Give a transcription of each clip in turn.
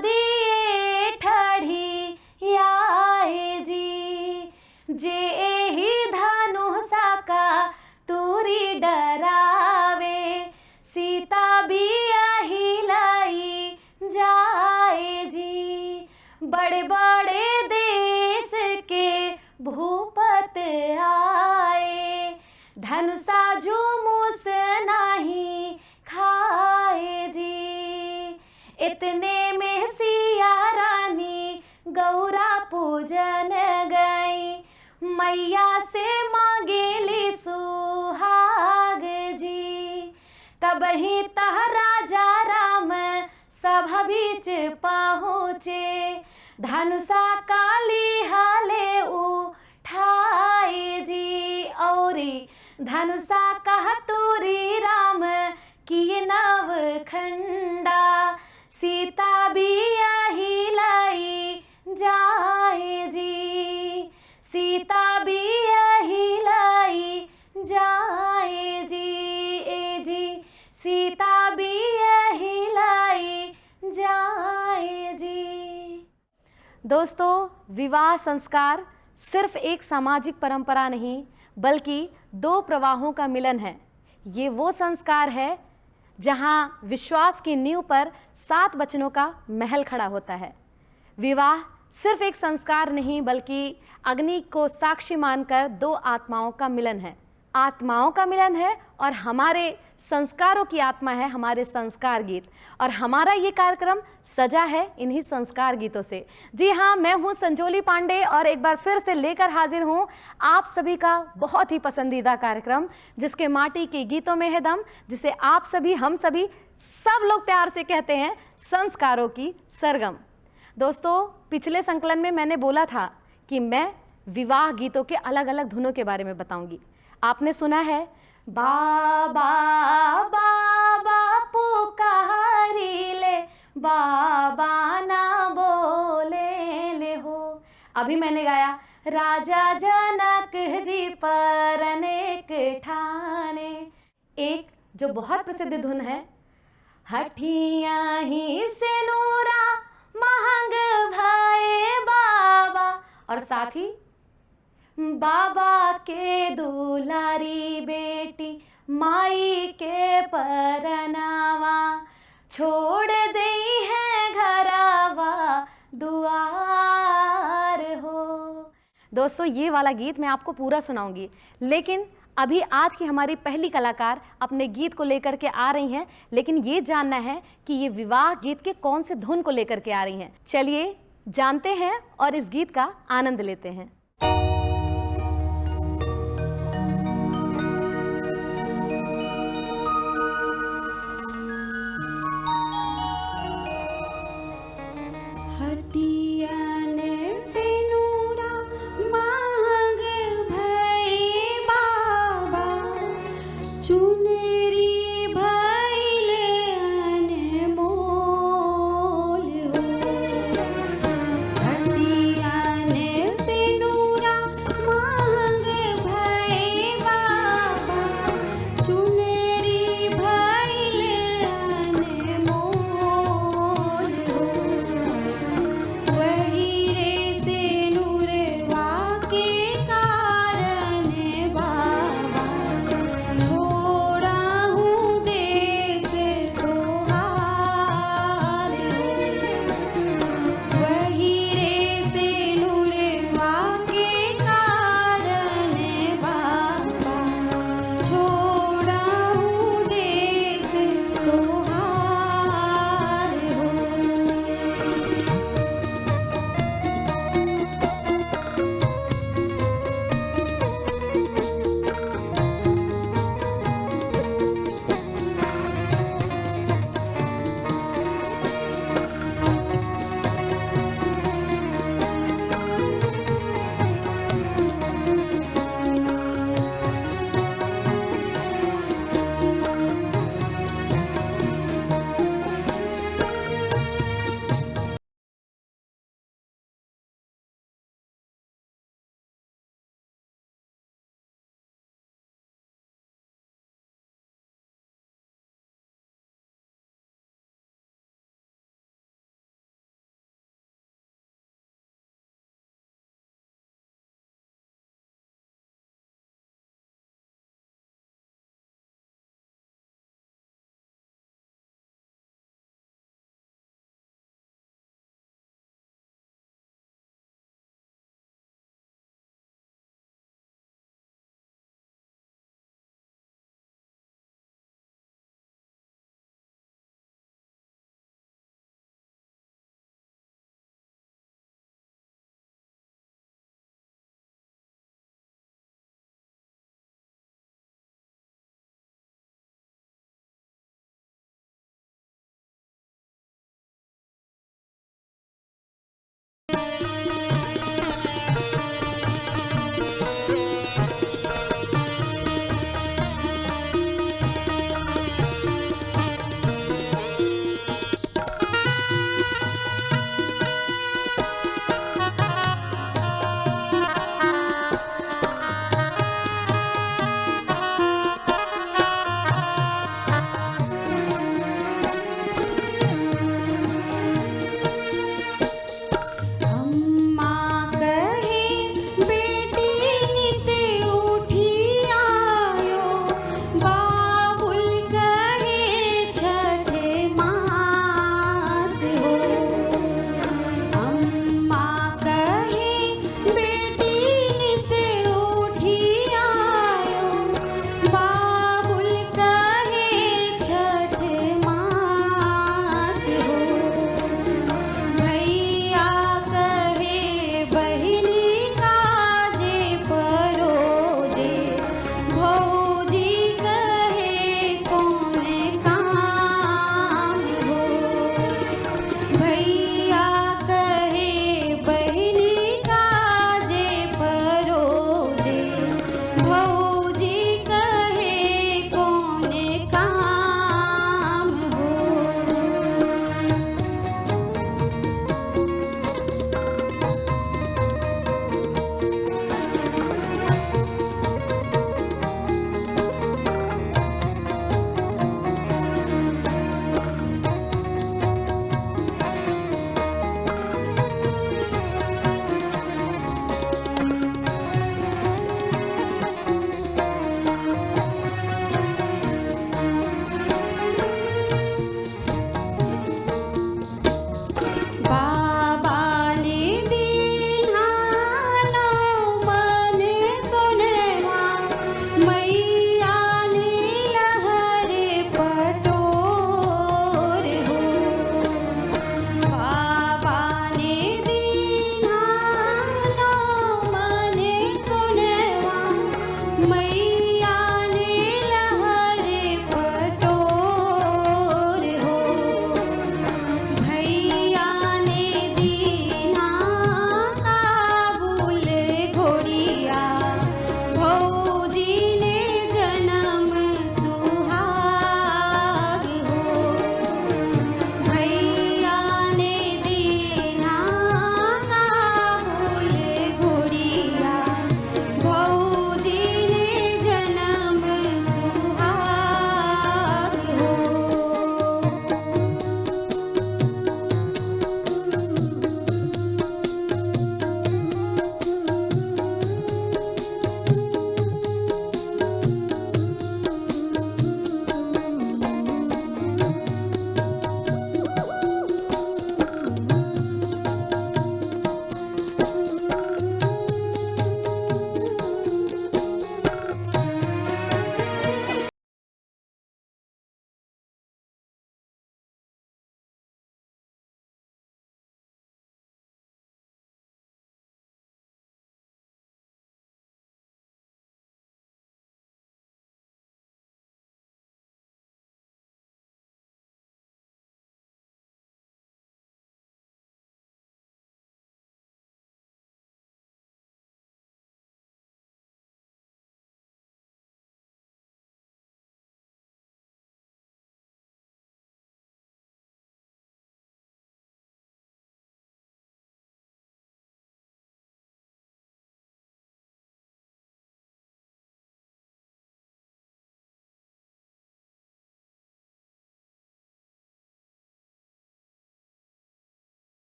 दिए ठड़ी आए जी। जे ही धनुषा का तूरी डरावे, सीता भी हिलाई जाए जी। बड़े बड़े देश के भूपत आए, धनुषा जुमूस नहीं खाए जी। इतने में सिया रानी गौरा पूजन गई, मैया से मांगेली सुहाग जी। तब ही तह राजा राम सभा बीच पहुँचे, धनुषा काली हाले उठाए जी। औरी धनुषा कह तूरी राम किए नव खंडा, सीता भी हिलाई जाए जी। सीता भी हिलाई जाए जी। ए जी सीता भी हिलाई जाए जी। दोस्तों, विवाह संस्कार सिर्फ एक सामाजिक परंपरा नहीं बल्कि दो प्रवाहों का मिलन है। ये वो संस्कार है जहाँ विश्वास की नींव पर 7 वचनों का महल खड़ा होता है। विवाह सिर्फ एक संस्कार नहीं बल्कि अग्नि को साक्षी मानकर 2 आत्माओं का मिलन है। आत्माओं का मिलन है और हमारे संस्कारों की आत्मा है हमारे संस्कार गीत। और हमारा ये कार्यक्रम सजा है इन्हीं संस्कार गीतों से। जी हाँ, मैं हूँ संजोली पांडे और एक बार फिर से लेकर हाजिर हूँ आप सभी का बहुत ही पसंदीदा कार्यक्रम, जिसके माटी के गीतों में है दम, जिसे आप सभी हम सभी सब लोग प्यार से कहते हैं संस्कारों की सरगम। दोस्तों, पिछले संकलन में मैंने बोला था कि मैं विवाह गीतों के अलग अलग धुनों के बारे में बताऊंगी। आपने सुना है बाबा बाबा पुकारी ले, बाबा ना बोले ले हो। अभी मैंने गाया राजा जनक जी पर अनेक ठाने। एक जो बहुत प्रसिद्ध धुन है, हठिया ही से नूरा महंग भाई बाबा, और साथ ही बाबा के दुलारी बेटी माई के परनावा, छोड़ दई है घरावा दुआर हो। दोस्तों, ये वाला गीत मैं आपको पूरा सुनाऊंगी, लेकिन अभी आज की हमारी पहली कलाकार अपने गीत को लेकर के आ रही हैं, लेकिन ये जानना है कि ये विवाह गीत के कौन से धुन को लेकर के आ रही हैं। चलिए जानते हैं और इस गीत का आनंद लेते हैं। से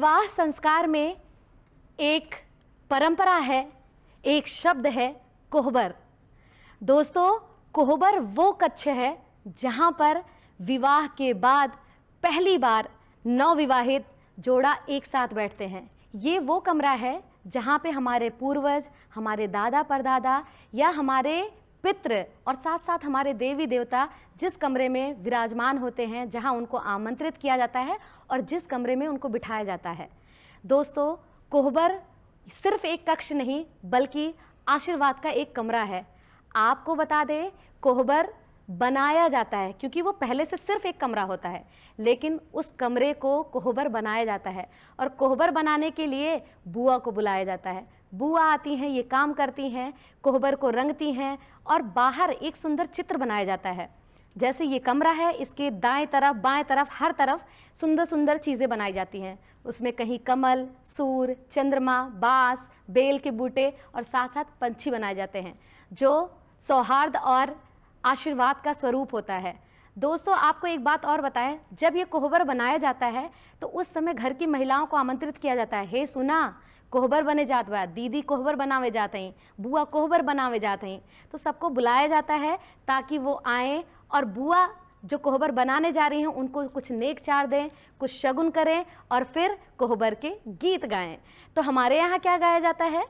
विवाह संस्कार में एक परंपरा है, एक शब्द है कोहबर। दोस्तों, कोहबर वो कक्ष है जहाँ पर विवाह के बाद पहली बार नवविवाहित जोड़ा एक साथ बैठते हैं। ये वो कमरा है जहाँ पे हमारे पूर्वज, हमारे दादा परदादा या हमारे पितृ और साथ साथ हमारे देवी देवता जिस कमरे में विराजमान होते हैं, जहाँ उनको आमंत्रित किया जाता है और जिस कमरे में उनको बिठाया जाता है। दोस्तों, कोहबर सिर्फ एक कक्ष नहीं बल्कि आशीर्वाद का एक कमरा है। आपको बता दें, कोहबर बनाया जाता है क्योंकि वो पहले से सिर्फ एक कमरा होता है, लेकिन उस कमरे को कोहबर बनाया जाता है और कोहबर बनाने के लिए बुआ को बुलाया जाता है। बुआ आती हैं, ये काम करती हैं, कोहबर को रंगती हैं और बाहर एक सुंदर चित्र बनाया जाता है। जैसे ये कमरा है, इसके दाएं तरफ बाएं तरफ हर तरफ सुंदर सुंदर चीज़ें बनाई जाती हैं। उसमें कहीं कमल, सूर, चंद्रमा, बांस, बेल के बूटे और साथ साथ पंछी बनाए जाते हैं जो सौहार्द और आशीर्वाद का स्वरूप होता है। दोस्तों, आपको एक बात और बताएं, जब ये कोहबर बनाया जाता है तो उस समय घर की महिलाओं को आमंत्रित किया जाता है। हे सुना, कोहबर बने जात बा, दीदी कोहबर बनावे जाते हैं, बुआ कोहबर बनावे जाते हैं। तो सबको बुलाया जाता है ताकि वो आएँ और बुआ जो कोहबर बनाने जा रही हैं उनको कुछ नेक चार दें, कुछ शगुन करें और फिर कोहबर के गीत गाएं। तो हमारे यहाँ क्या गाया जाता है?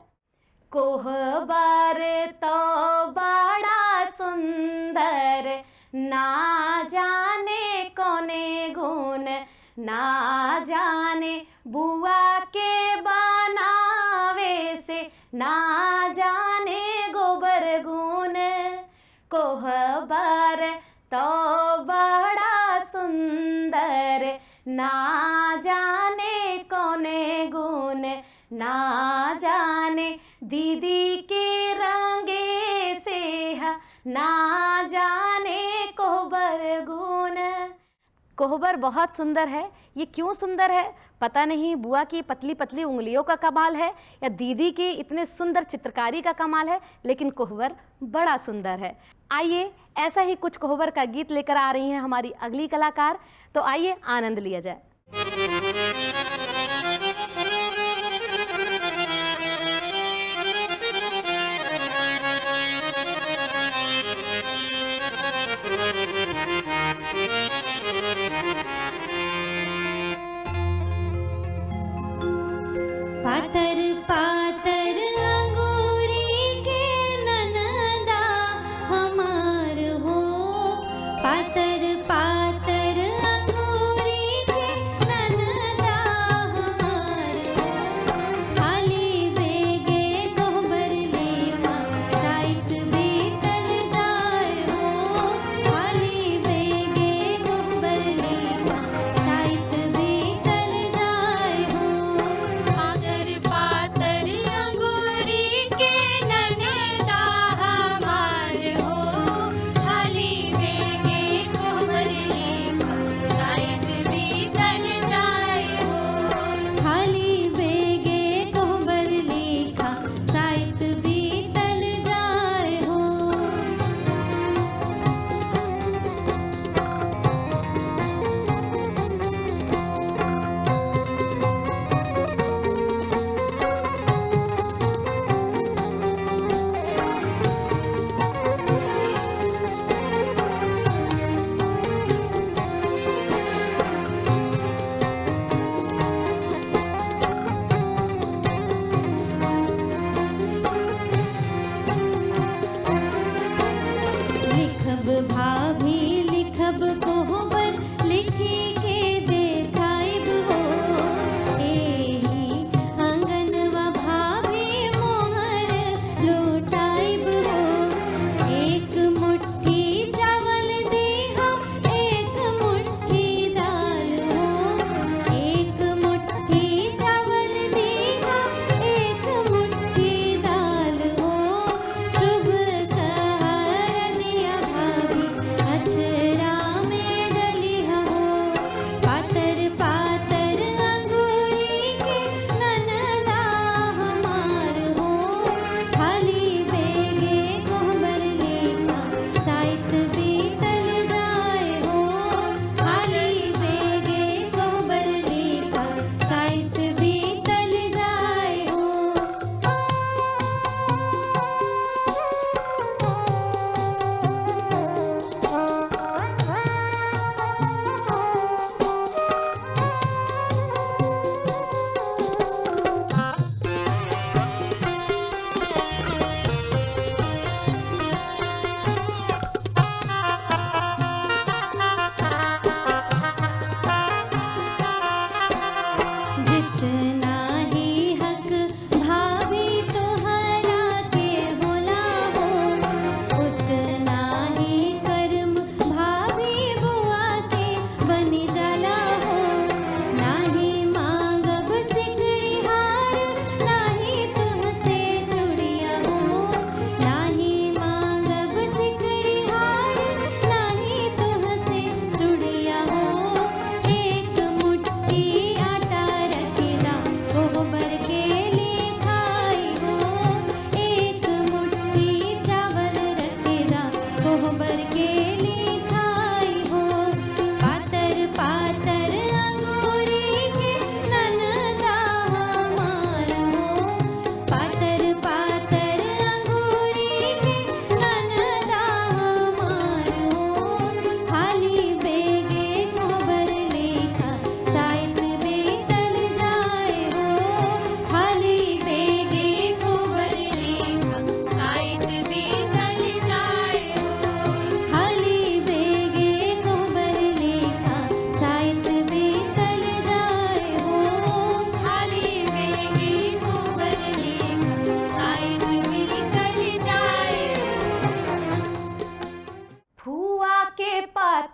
कोहबर तो बड़ा सुंदर, ना जाने कोने गुण, ना जाने बुआ के बनावे से, ना जाने गोबर गुण। कोहबर तो बड़ा सुंदर, ना जाने कोने गुण, ना जाने दीदी के रंगे से है, ना जाने कोहबर गुण। कोहबर बहुत सुंदर है। ये क्यों सुंदर है पता नहीं, बुआ की पतली पतली उंगलियों का कमाल है या दीदी की इतने सुंदर चित्रकारी का कमाल है, लेकिन कोहबर बड़ा सुंदर है। आइए, ऐसा ही कुछ कोहबर का गीत लेकर आ रही हैं हमारी अगली कलाकार, तो आइए आनंद लिया जाए। पातर पातर अंगूरी के ननदा हमार हो, पातर पातर अंगूरी के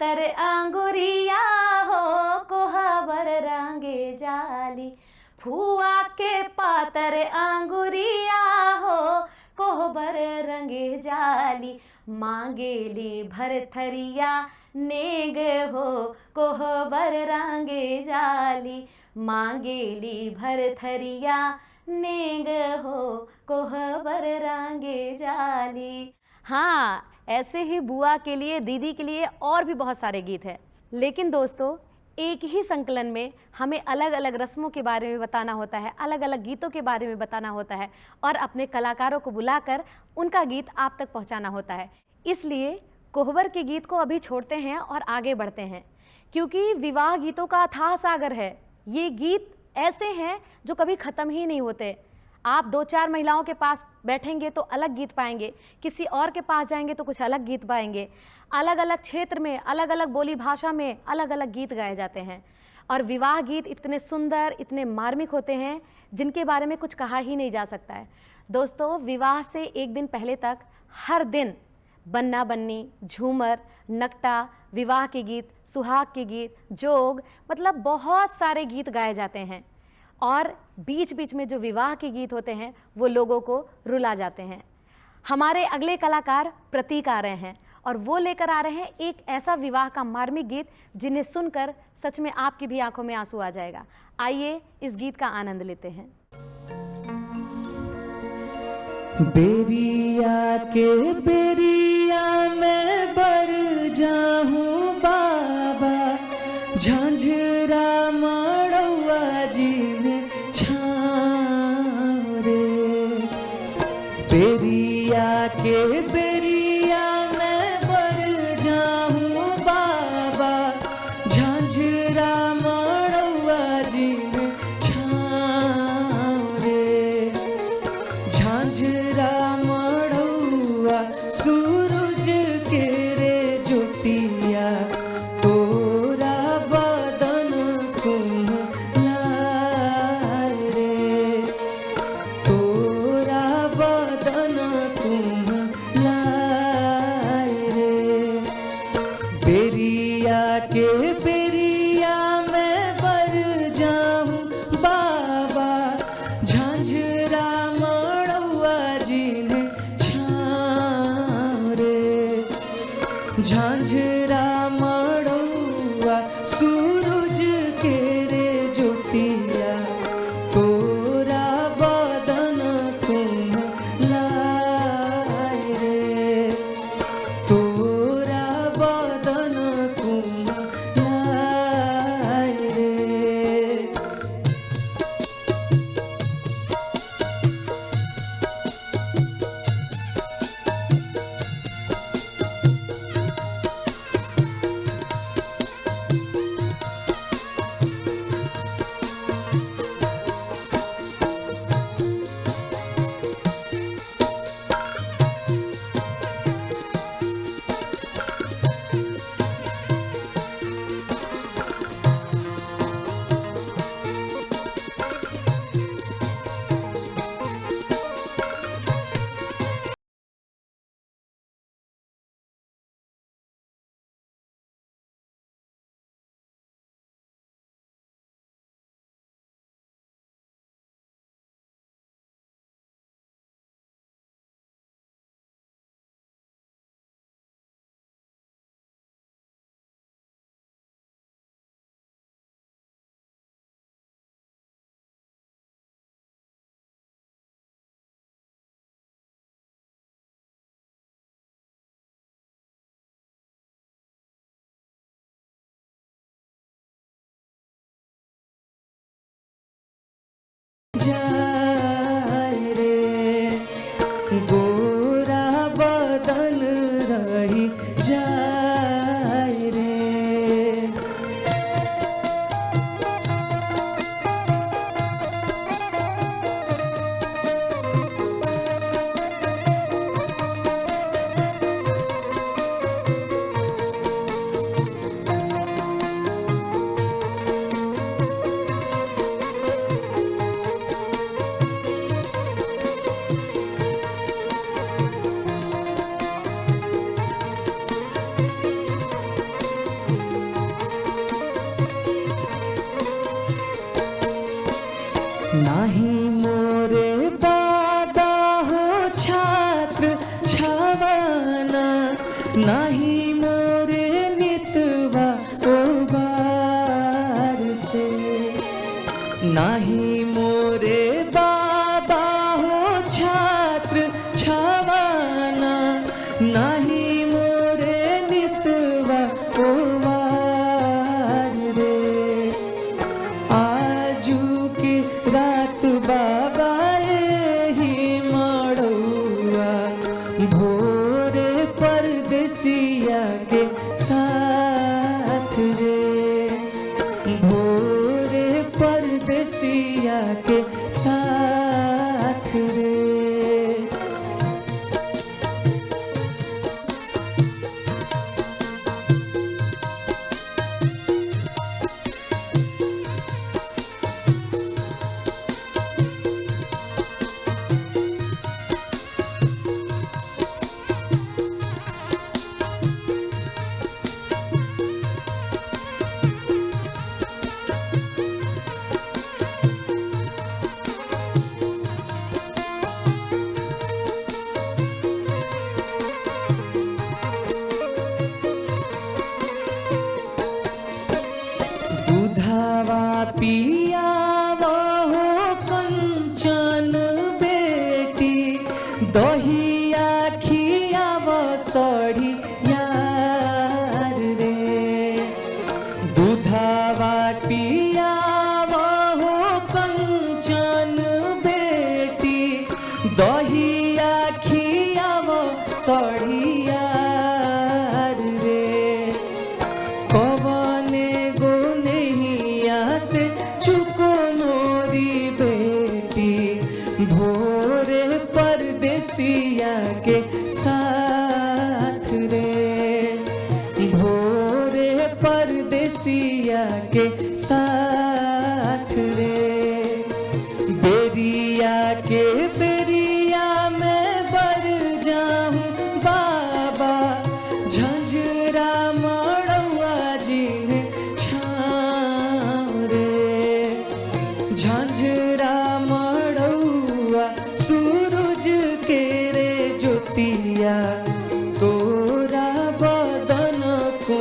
पातर अंगुरिया हो कोहबर रंगे जाली, फुआ के पातर अंगुरिया हो कोहबर रंगे जाली, मांगेली भरथरिया नेग हो कोहबर रंगे जाली, मांगेली भरथरिया नेग हो कोहबर रंगे जाली। हाँ, ऐसे ही बुआ के लिए, दीदी के लिए और भी बहुत सारे गीत हैं। लेकिन दोस्तों, एक ही संकलन में हमें अलग अलग रस्मों के बारे में बताना होता है, अलग अलग गीतों के बारे में बताना होता है और अपने कलाकारों को बुलाकर उनका गीत आप तक पहुंचाना होता है। इसलिए कोहबर के गीत को अभी छोड़ते हैं और आगे बढ़ते हैं, क्योंकि विवाह गीतों का अथाह सागर है। ये गीत ऐसे हैं जो कभी ख़त्म ही नहीं होते। आप 2-4 महिलाओं के पास बैठेंगे तो अलग गीत पाएंगे, किसी और के पास जाएंगे तो कुछ अलग गीत पाएंगे। अलग अलग क्षेत्र में, अलग अलग बोली भाषा में अलग अलग गीत गाए जाते हैं और विवाह गीत इतने सुंदर, इतने मार्मिक होते हैं जिनके बारे में कुछ कहा ही नहीं जा सकता है। दोस्तों, विवाह से एक दिन पहले तक हर दिन बन्ना बन्नी, झूमर, नकटा, विवाह के गीत, सुहाग के गीत, जोग, मतलब बहुत सारे गीत गाए जाते हैं और बीच बीच में जो विवाह के गीत होते हैं वो लोगों को रुला जाते हैं। हमारे अगले कलाकार प्रतीक आ रहे हैं और वो लेकर आ रहे हैं एक ऐसा विवाह का मार्मिक गीत जिन्हें सुनकर सच में आपकी भी आंखों में आंसू आ जाएगा। आइए इस गीत का आनंद लेते हैं। बेरिया के बेरिया मैं बर जाहूँ बाबा, झांझरा मड़ौआ जी ने छाँव रे। बेरिया के बेरिया मैं बर जाहूँ बाबा, झांझरा मड़ौआ जी ने छाँव रे। झांझरा मड़ौआ सूरज के रे ज्योतिया, तोरा बदन कुम्हलाय रे, तोरा बदन कुम्हलाय रे। बेरिया के बेरिया मैं बर जाऊँ बाबा, झांझरा मड़ौआ जी ने छाँव रे। झांझरा मड़ौआ सूरज के रे ज्योतिया, तोरा बदन कुम्हलाय रे, तोरा बदन कुम्हलाय रे।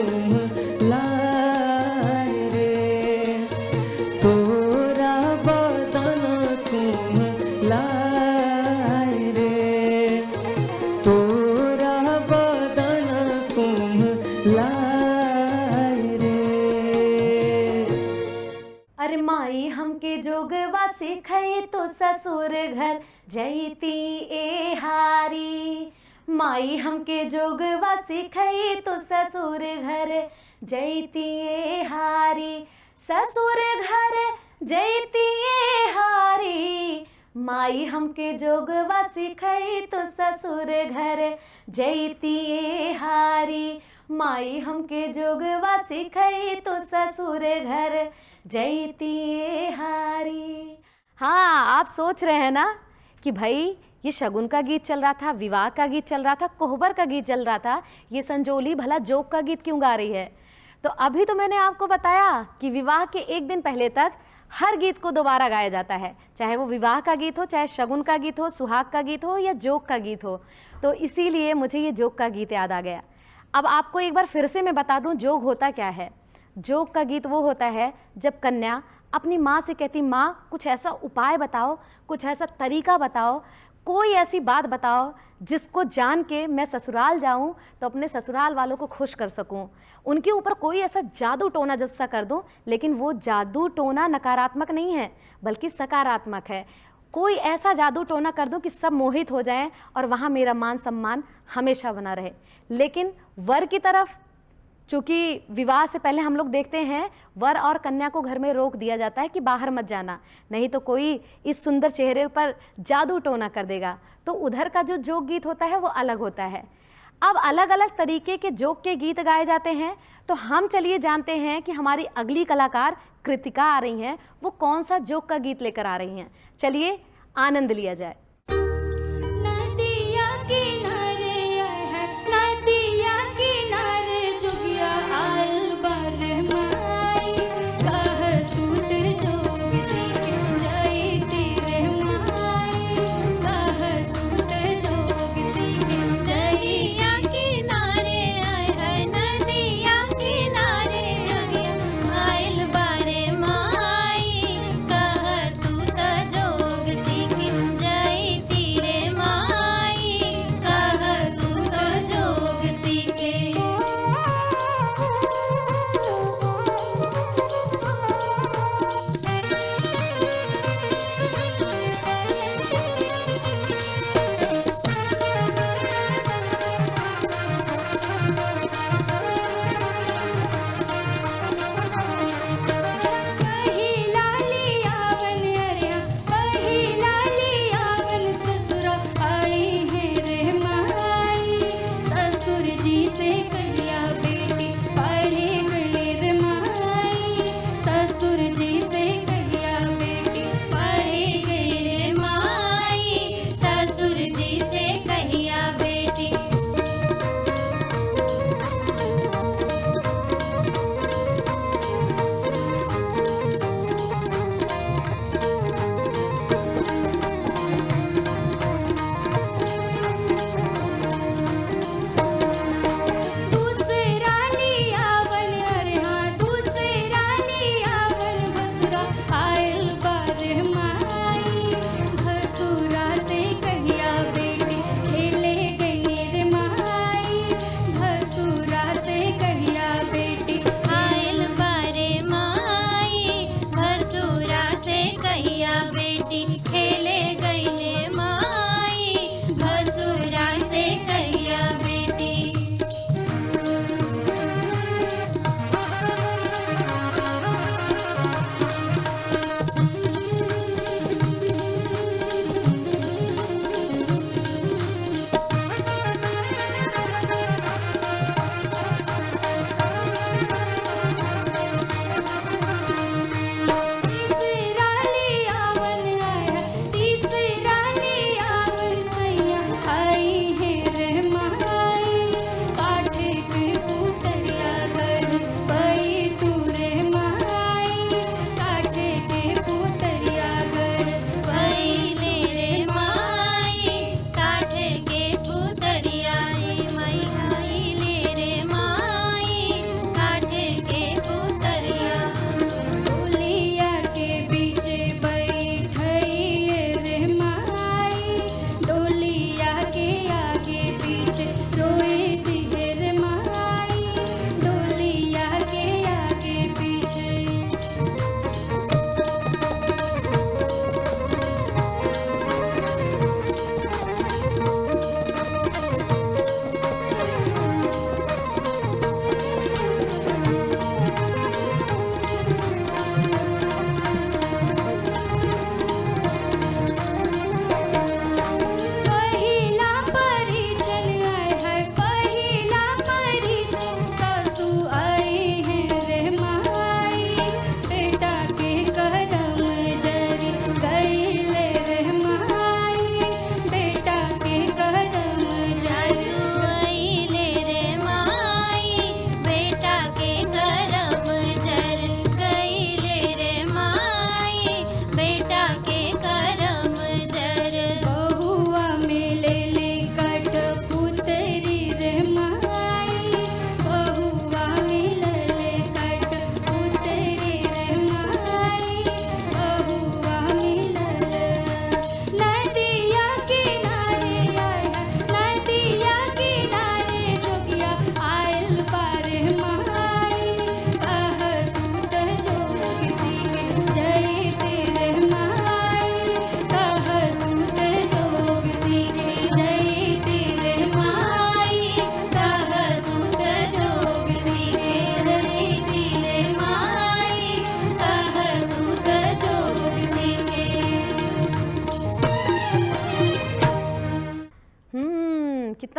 कुम्हलाय रे, तोरा बदन कुम्हलाय रे, तोरा बदन कुम्हलाय रे। अरे माई हमके जोगवा सिखाई तो ससुर घर जैती ए हारी। माई हमके जोगवा सिखाई तो ससुर घर जैती ए हारी, ससुर घर जैती ए हारी। माई हमके जोगवा सिखाई तो ससुर घर जैती ए हारी। माई हमके जोगवा सिखाई तो ससुर घर जैती ए हारी। हाँ, आप सोच रहे हैं ना कि भाई ये शगुन का गीत चल रहा था, विवाह का गीत चल रहा था, कोहबर का गीत चल रहा था, ये संजोली भला जोग का गीत क्यों गा रही है। तो अभी तो मैंने आपको बताया कि विवाह के एक दिन पहले तक हर गीत को दोबारा गाया जाता है, चाहे वो विवाह का गीत हो, चाहे शगुन का गीत हो, सुहाग का गीत हो या जोग का गीत हो। तो इसीलिए मुझे ये जोग का गीत याद आ गया। अब आपको एक बार फिर से मैं बता दूं जोग होता क्या है। जोग का गीत वो होता है जब कन्या अपनी माँ से कहती, माँ कुछ ऐसा उपाय बताओ, कुछ ऐसा तरीका बताओ, कोई ऐसी बात बताओ जिसको जान के मैं ससुराल जाऊं तो अपने ससुराल वालों को खुश कर सकूं। उनके ऊपर कोई ऐसा जादू टोना जैसा कर दूं, लेकिन वो जादू टोना नकारात्मक नहीं है बल्कि सकारात्मक है। कोई ऐसा जादू टोना कर दूं कि सब मोहित हो जाएं और वहाँ मेरा मान सम्मान हमेशा बना रहे। लेकिन वर की तरफ, चूँकि विवाह से पहले हम लोग देखते हैं वर और कन्या को घर में रोक दिया जाता है कि बाहर मत जाना, नहीं तो कोई इस सुंदर चेहरे पर जादू टोना कर देगा। तो उधर का जो जोग गीत होता है वो अलग होता है। अब अलग अलग तरीके के जोग के गीत गाए जाते हैं। तो हम चलिए जानते हैं कि हमारी अगली कलाकार कृतिका आ रही हैं, वो कौन सा जोग का गीत लेकर आ रही हैं। चलिए आनंद लिया जाए। नदिया किनारे है, नदिया किनारे जोगिया आल बर माई, कह टूट जोग सीखे जैती रे माई, कह टूट जोग सीखे। नदिया किनारे है, नदिया किनारे जोगिया आल बर माई, कह टूट जोग सीखे जैती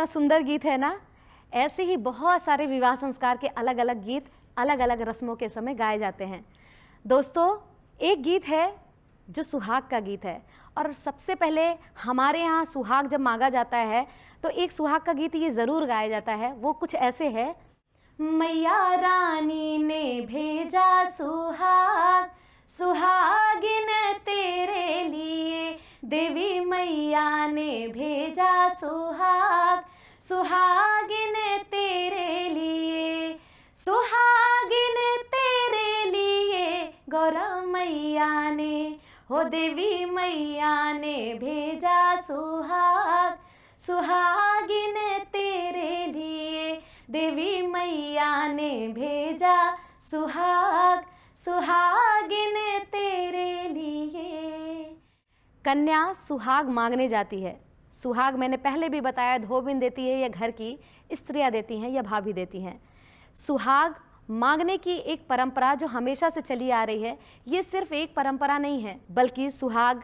कितना सुंदर गीत है ना। ऐसे ही बहुत सारे विवाह संस्कार के अलग अलग गीत अलग अलग रस्मों के समय गाए जाते हैं। दोस्तों, एक गीत है जो सुहाग का गीत है, और सबसे पहले हमारे यहाँ सुहाग जब मांगा जाता है तो एक सुहाग का गीत ये ज़रूर गाया जाता है। वो कुछ ऐसे है। मैया रानी ने भेजा सुहाग, सुहागिन तेरे लिए, देवी मैया ने भेजा सुहाग, सुहागिन तेरे लिए, सुहागिन तेरे लिए गौरा मैया ने, हो देवी मैया ने भेजा सुहाग, सुहागिन तेरे लिए, देवी मैया ने भेजा सुहाग, सुहागिन तेरे लिए। कन्या सुहाग मांगने जाती है। सुहाग मैंने पहले भी बताया, धोबिन देती है या घर की स्त्रियां देती हैं या भाभी देती हैं। सुहाग मांगने की एक परंपरा जो हमेशा से चली आ रही है। ये सिर्फ एक परंपरा नहीं है, बल्कि सुहाग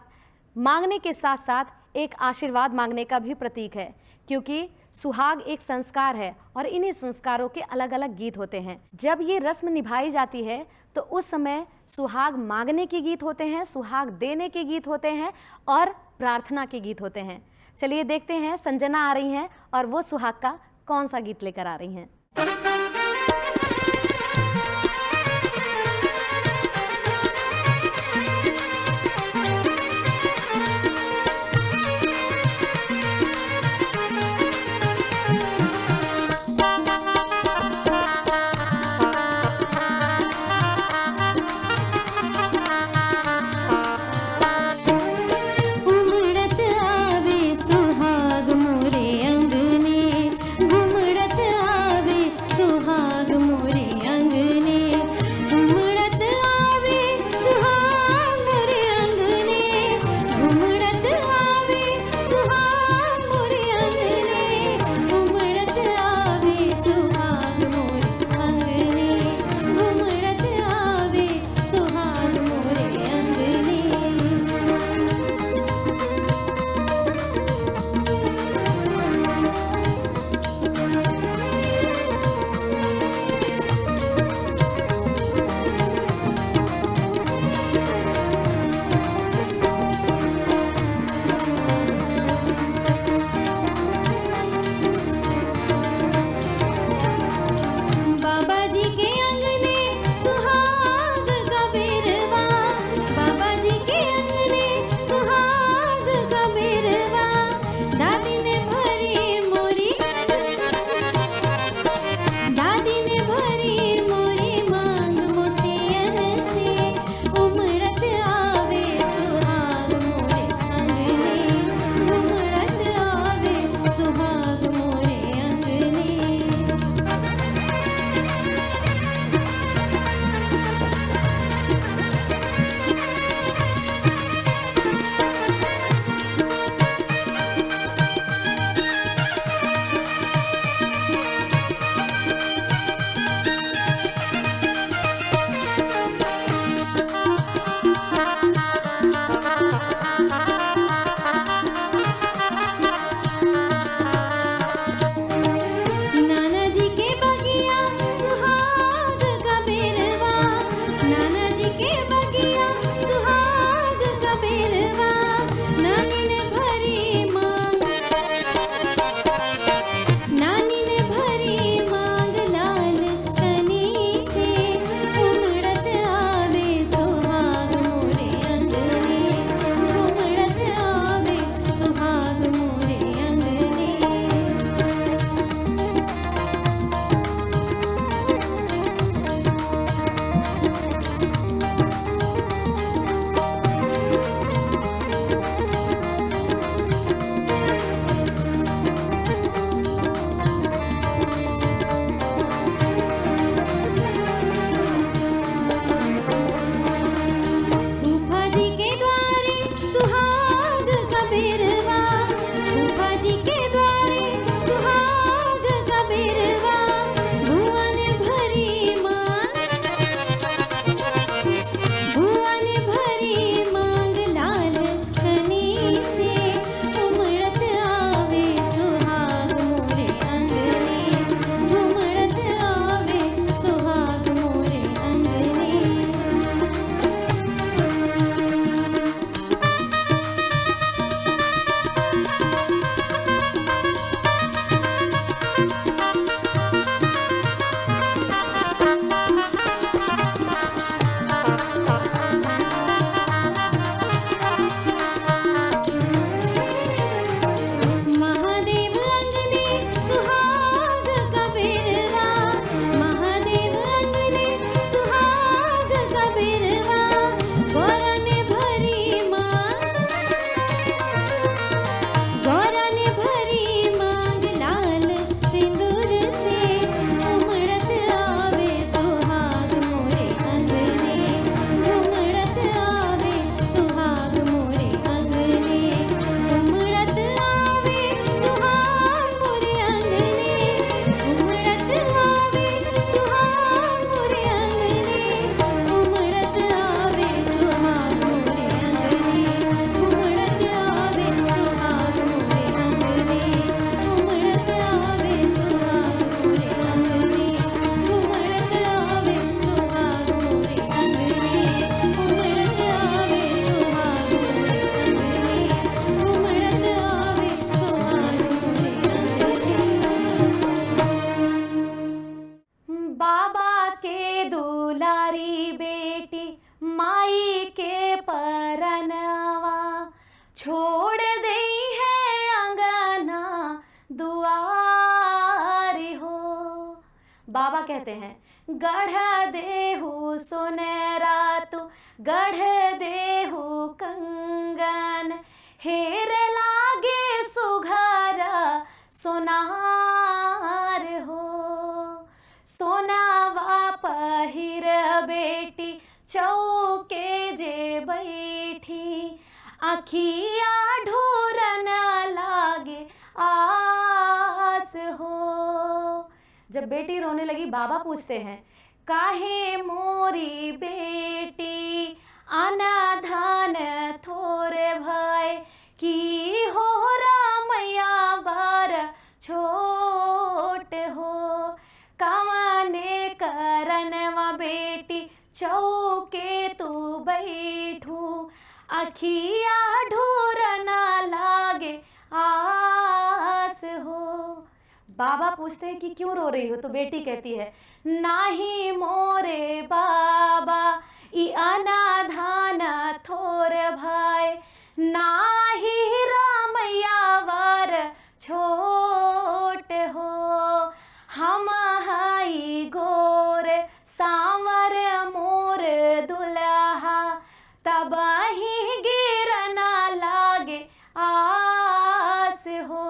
मांगने के साथ साथ एक आशीर्वाद मांगने का भी प्रतीक है, क्योंकि सुहाग एक संस्कार है और इन्हीं संस्कारों के अलग अलग गीत होते हैं। जब ये रस्म निभाई जाती है तो उस समय सुहाग मांगने के गीत होते हैं, सुहाग देने के गीत होते हैं और प्रार्थना के गीत होते हैं। चलिए देखते हैं संजना आ रही हैं और वो सुहाग का कौन सा गीत लेकर आ रही हैं। घुमड़त आवे सुहाग मोरे अंगने, घुमड़त आवे बाबा के दुलारी बेटी माई के परनवा, छोड़ दई है अंगना दुआरी हो। बाबा कहते हैं गढ़ देहु सोनेरा तू गढ़ देहु कंगन, हेर लागे सुघर सोनार हो। सोनावा पहिर बेटी चौके जे बैठी, अखिया ढूरन लागे आस हो। जब बेटी रोने लगी बाबा पूछते हैं काहे मोरी बेटी अनाधान थोर भय, की हो रामैया बार छोट हो। कवने करनवा बेटी चौके तू बैठू, अखिया ढूरना लागे आस हो। बाबा पूछते हैं कि क्यों रो रही हो, तो बेटी कहती है नाही मोरे बाबा ई अनाधान थोर भाई, नाही रामैया वार छोट हो। हम हाई गोर सांवर मोर दुल्हा, तब ही गिरना लागे आस हो।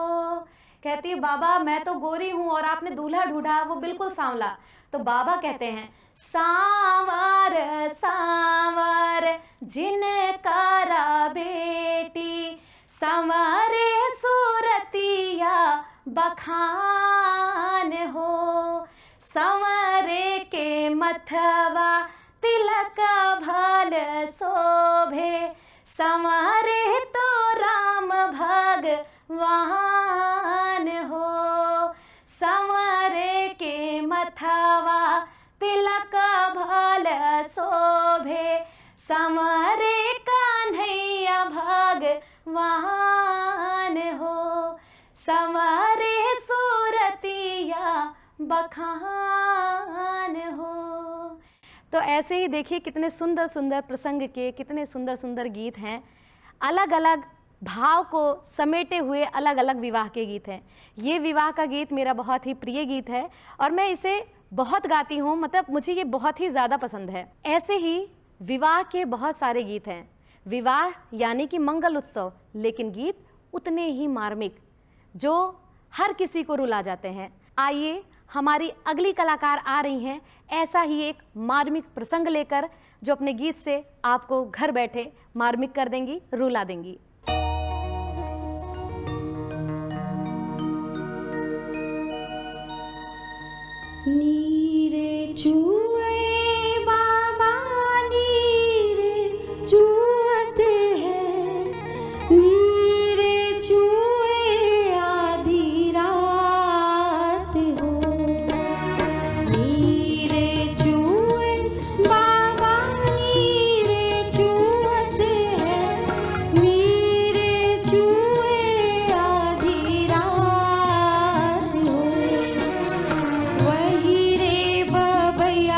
कहती बाबा मैं तो गोरी हूँ और आपने दूल्हा ढूंढा वो बिल्कुल सांवला। तो बाबा कहते हैं सांवर सांवर जिनकारा बेटी, संवरे सूरतिया बखान हो। संवरे के मथवा तिलक भल शोभे, संवरे तो राम भगवान हो। संवरे के मथवा तिलक भल शोभे, संवरे कन्हैया भगवान हो। संवरे सूरतिया बखान हो। तो ऐसे ही देखिए कितने सुंदर सुंदर प्रसंग के कितने सुंदर सुंदर गीत हैं, अलग अलग भाव को समेटे हुए अलग अलग विवाह के गीत हैं। ये विवाह का गीत मेरा बहुत ही प्रिय गीत है और मैं इसे बहुत गाती हूँ, मतलब मुझे ये बहुत ही ज़्यादा पसंद है। ऐसे ही विवाह के बहुत सारे गीत हैं। विवाह यानी कि मंगल उत्सव, लेकिन गीत उतने ही मार्मिक जो हर किसी को रुला जाते हैं। आइए हमारी अगली कलाकार आ रही हैं ऐसा ही एक मार्मिक प्रसंग लेकर, जो अपने गीत से आपको घर बैठे मार्मिक कर देंगी, रुला देंगी। नीरे चूए बाबा नीरे चूअत है, नीरे चूए आधी रात हो। नीरे चूए बाबा नीरे चूअत है, नीरे चूए आधी रात हो। वही रे बबैया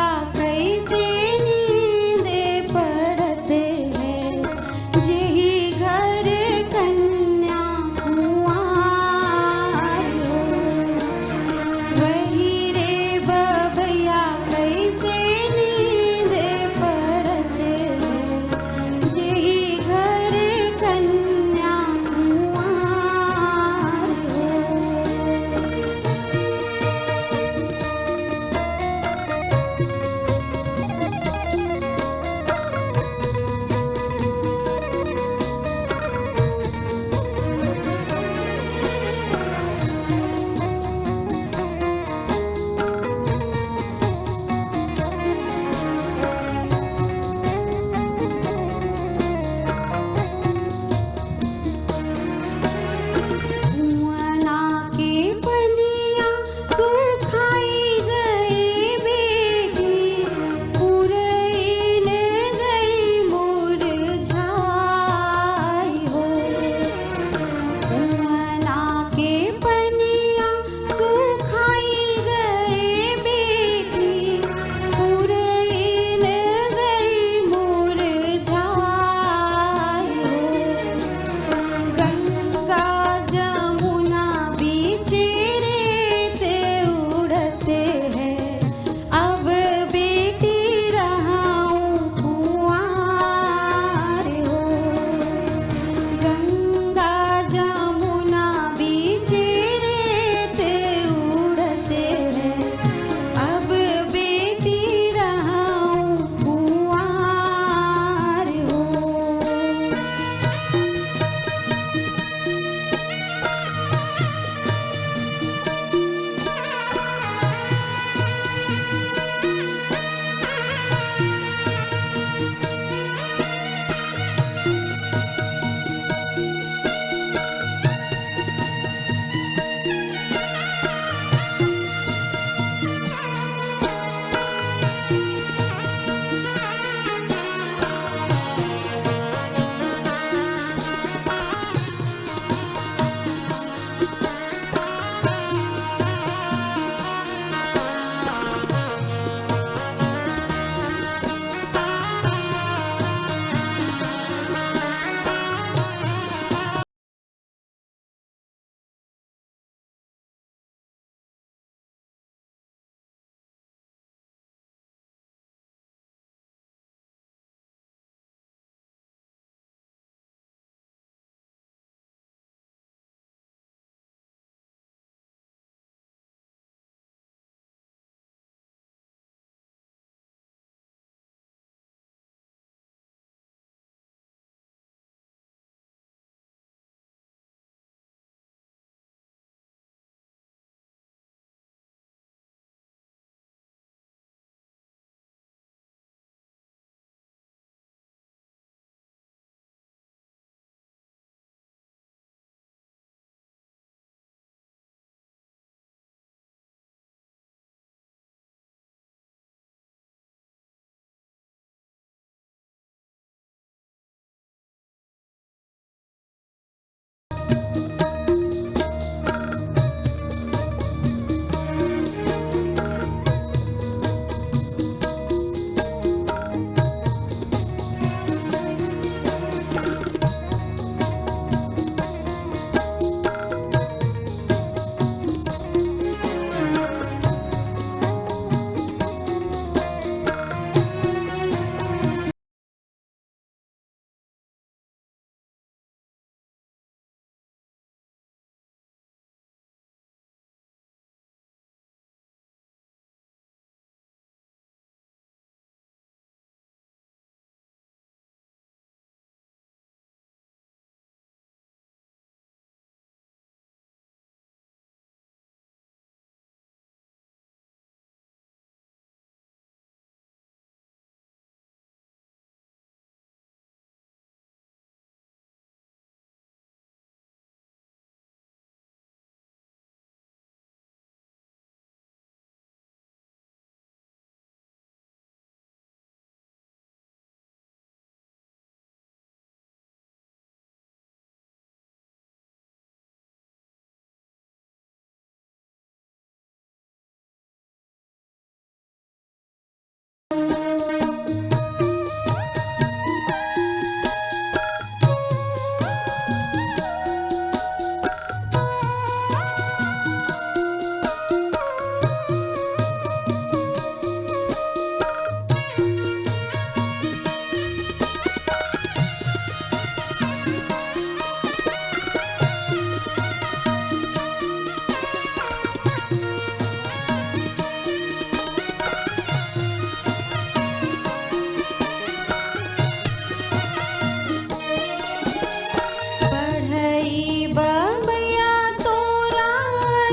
बढ़ई बबैया तोरा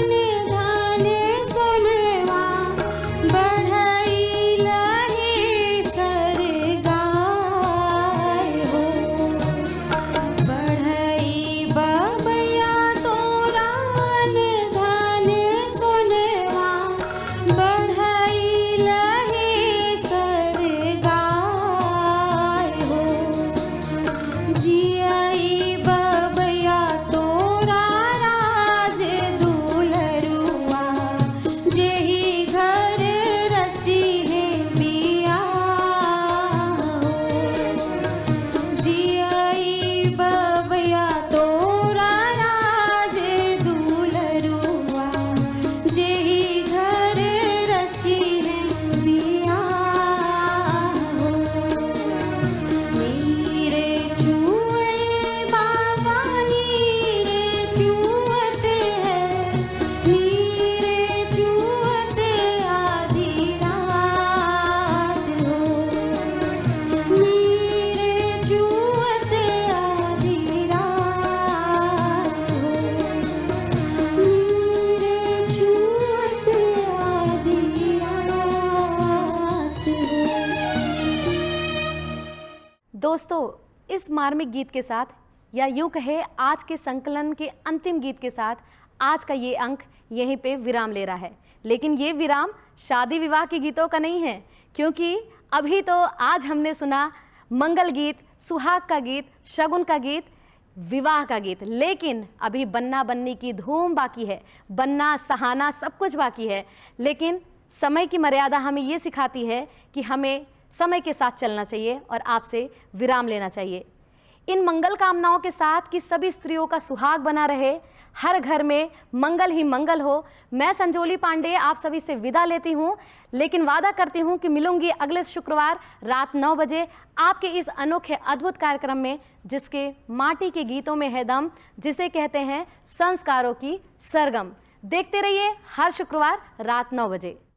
निधान सुनवा बढ़ई लही सर गाय हो बढ़ई बबैया तोरा निधान सुनवा बढ़ई लही सर गाय हो जियाई बबैया तोरा राज दुलरुआ जेही घर रची है बिया जियाई बबैया तोरा राज दुलरुआ जेही घर रची है बिया नीरे छुए बाबा नीरे छुअत है नीरे छुअत आधी रात हो नीरे छुअत आधी रात हो नीरे छुअत आधी रात हो। दोस्तों, इस मार्मिक गीत के साथ या यूं कहे आज के संकलन के अंतिम गीत के साथ आज का ये अंक यहीं पे विराम ले रहा है। लेकिन ये विराम शादी विवाह के गीतों का नहीं है, क्योंकि अभी तो आज हमने सुना मंगल गीत, सुहाग का गीत, शगुन का गीत, विवाह का गीत, लेकिन अभी बन्ना बन्नी की धूम बाकी है, बन्ना सहाना सब कुछ बाकी है। लेकिन समय की मर्यादा हमें ये सिखाती है कि हमें समय के साथ चलना चाहिए और आपसे विराम लेना चाहिए। इन मंगल कामनाओं के साथ कि सभी स्त्रियों का सुहाग बना रहे, हर घर में मंगल ही मंगल हो, मैं संजोली पांडे आप सभी से विदा लेती हूँ। लेकिन वादा करती हूँ कि मिलूंगी अगले शुक्रवार रात 9 बजे आपके इस अनोखे अद्भुत कार्यक्रम में, जिसके माटी के गीतों में है दम, जिसे कहते हैं संस्कारों की सरगम। देखते रहिए हर शुक्रवार रात 9 बजे।